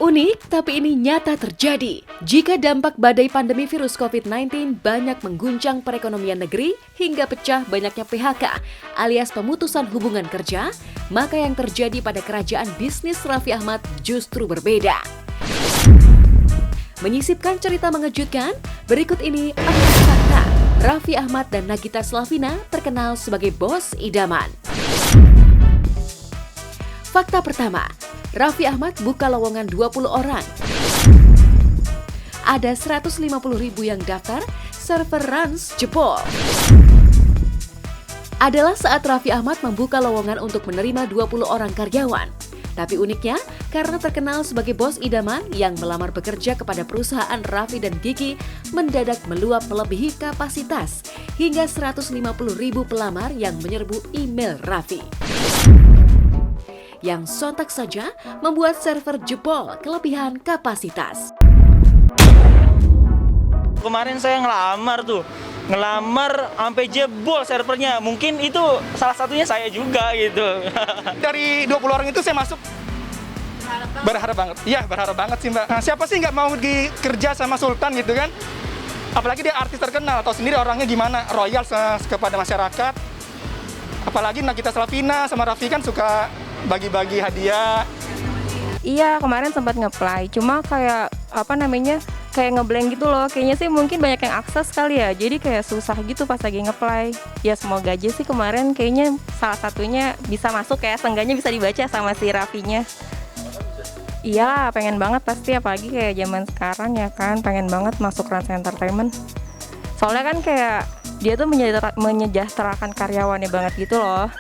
Unik, tapi ini nyata terjadi. Jika dampak badai pandemi virus COVID-19 banyak mengguncang perekonomian negeri hingga pecah banyaknya PHK alias pemutusan hubungan kerja, maka yang terjadi pada kerajaan bisnis Raffi Ahmad justru berbeda. Menyisipkan cerita mengejutkan, berikut ini 4 fakta Raffi Ahmad dan Nagita Slavina terkenal sebagai bos idaman. Fakta pertama, Raffi Ahmad buka lowongan 20 orang. Ada 150.000 yang daftar, server runs jebol. Adalah saat Raffi Ahmad membuka lowongan untuk menerima 20 orang karyawan. Tapi uniknya, karena terkenal sebagai bos idaman yang melamar bekerja kepada perusahaan Raffi dan Gigi mendadak meluap melebihi kapasitas hingga 150.000 pelamar yang menyerbu email Raffi. Yang sontak saja membuat server jebol kelebihan kapasitas. Kemarin saya ngelamar sampai jebol servernya. Mungkin itu salah satunya saya juga gitu. Dari 20 orang itu saya masuk. Berharap banget. Iya, berharap banget sih, Mbak. Nah, siapa sih nggak mau kerja sama Sultan gitu kan? Apalagi dia artis terkenal, tahu sendiri orangnya gimana, royal kepada masyarakat. Apalagi Nagita Slavina sama Raffi kan suka bagi-bagi hadiah. Iya, kemarin sempat nge-apply, cuma kayak kayak ngeblank gitu loh. Kayaknya sih mungkin banyak yang akses kali ya, jadi kayak susah gitu pas lagi nge-apply. Ya semoga aja sih kemarin kayaknya salah satunya bisa masuk ya, seenggaknya bisa dibaca sama si Raffinya. Iya, pengen banget pasti, apalagi kayak zaman sekarang ya kan, pengen banget masuk Rans Entertainment. Soalnya kan kayak dia tuh menyejahterakan karyawannya banget gitu loh.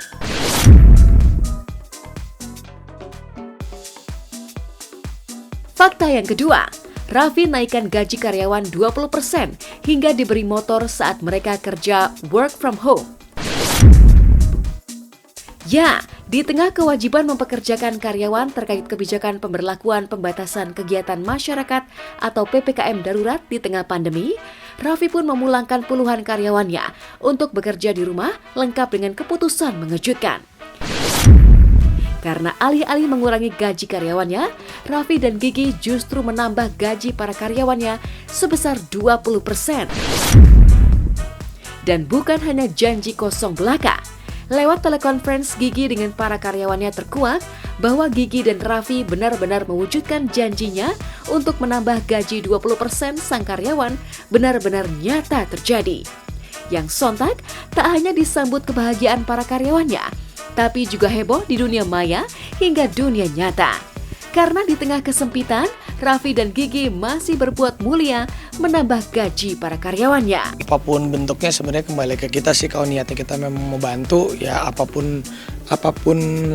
Fakta yang kedua, Raffi naikkan gaji karyawan 20% hingga diberi motor saat mereka kerja work from home. Ya, di tengah kewajiban mempekerjakan karyawan terkait kebijakan pemberlakuan pembatasan kegiatan masyarakat atau PPKM darurat di tengah pandemi, Raffi pun memulangkan puluhan karyawannya untuk bekerja di rumah lengkap dengan keputusan mengejutkan. Karena alih-alih mengurangi gaji karyawannya, Raffi dan Gigi justru menambah gaji para karyawannya sebesar 20%. Dan bukan hanya janji kosong belaka. Lewat telekonferensi Gigi dengan para karyawannya terkuak bahwa Gigi dan Raffi benar-benar mewujudkan janjinya untuk menambah gaji 20% sang karyawan benar-benar nyata terjadi. Yang sontak tak hanya disambut kebahagiaan para karyawannya, tapi juga heboh di dunia maya hingga dunia nyata. Karena di tengah kesempitan, Raffi dan Gigi masih berbuat mulia menambah gaji para karyawannya. Apapun bentuknya sebenarnya kembali ke kita sih, kalau niatnya kita memang mau bantu, ya apapun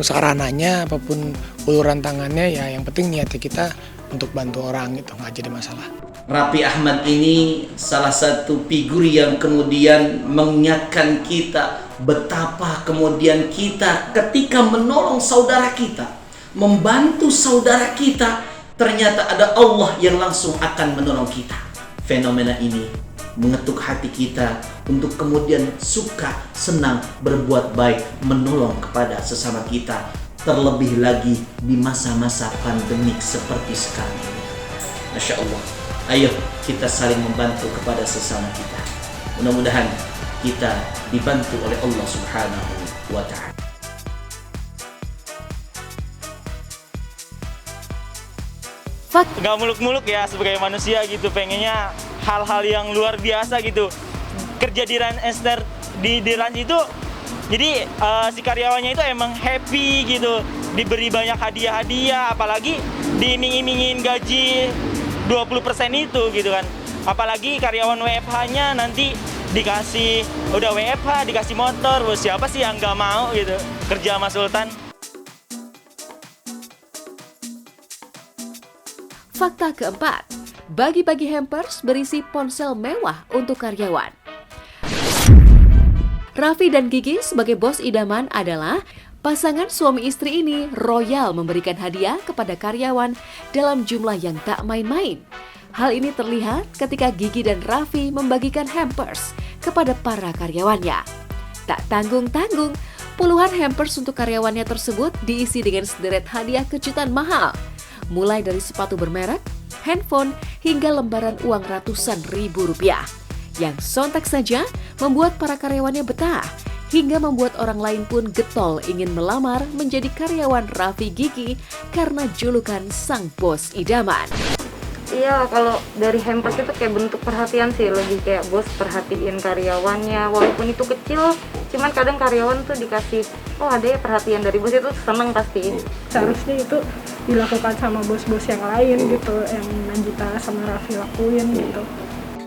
sarananya, apapun uluran tangannya, ya yang penting niatnya kita untuk bantu orang gitu, nggak jadi masalah. Raffi Ahmad ini salah satu figur yang kemudian mengingatkan kita betapa kemudian kita ketika menolong saudara kita, membantu saudara kita, ternyata ada Allah yang langsung akan menolong kita. Fenomena ini mengetuk hati kita untuk kemudian suka, senang, berbuat baik, menolong kepada sesama kita, terlebih lagi di masa-masa pandemik seperti sekarang ini. Masya Allah. Ayo kita saling membantu kepada sesama kita. Mudah-mudahan kita dibantu oleh Allah Subhanahu wa Ta'ala. Nggak muluk-muluk ya sebagai manusia gitu, pengennya hal-hal yang luar biasa gitu. Kerja di Rans itu, jadi si karyawannya itu emang happy gitu, diberi banyak hadiah-hadiah, apalagi diiming-imingin gaji 20% itu gitu kan. Apalagi karyawan WFH-nya nanti dikasih, udah WFH dikasih motor, siapa sih yang nggak mau gitu kerja sama Sultan. Fakta keempat, bagi-bagi hampers berisi ponsel mewah untuk karyawan. Raffi dan Gigi sebagai bos idaman adalah pasangan suami istri ini royal memberikan hadiah kepada karyawan dalam jumlah yang tak main-main. Hal ini terlihat ketika Gigi dan Raffi membagikan hampers kepada para karyawannya. Tak tanggung-tanggung, puluhan hampers untuk karyawannya tersebut diisi dengan sederet hadiah kejutan mahal. mulai dari sepatu bermerek, handphone, hingga lembaran uang ratusan ribu rupiah, yang sontak saja membuat para karyawannya betah, hingga membuat orang lain pun getol ingin melamar menjadi karyawan Raffi Gigi karena julukan sang bos idaman. Iya, kalau dari hampers itu kayak bentuk perhatian sih, lebih kayak bos perhatiin karyawannya, walaupun itu kecil, cuman kadang karyawan tuh dikasih, oh ada ya perhatian dari bos, itu seneng pasti. Seharusnya itu dilakukan sama bos-bos yang lain gitu, yang Najita sama Raffi lakuin gitu.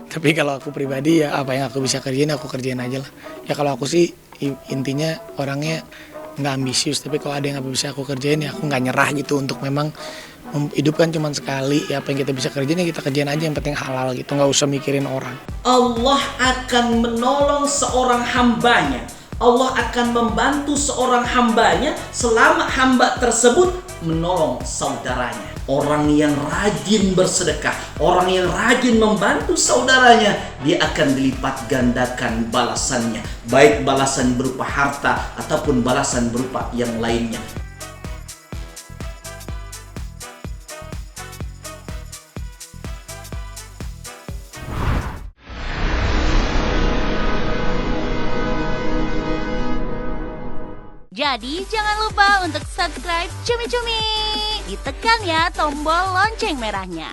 Tapi kalau aku pribadi ya apa yang aku bisa kerjain aku kerjain aja lah. Ya kalau aku sih intinya orangnya nggak ambisius, tapi kalau ada yang apa bisa aku kerjain ya aku nggak nyerah gitu, untuk memang hidup kan cuma sekali, ya apa yang kita bisa kerjain ya kita kerjain aja, yang penting halal gitu, nggak usah mikirin orang. Allah akan menolong seorang hambanya. Allah akan membantu seorang hambanya selama hamba tersebut menolong saudaranya. Orang yang rajin bersedekah, orang yang rajin membantu saudaranya, dia akan dilipat gandakan balasannya, baik balasan berupa harta ataupun balasan berupa yang lainnya. Jadi jangan lupa untuk subscribe Cumi Cumi. Ditekan ya tombol lonceng merahnya.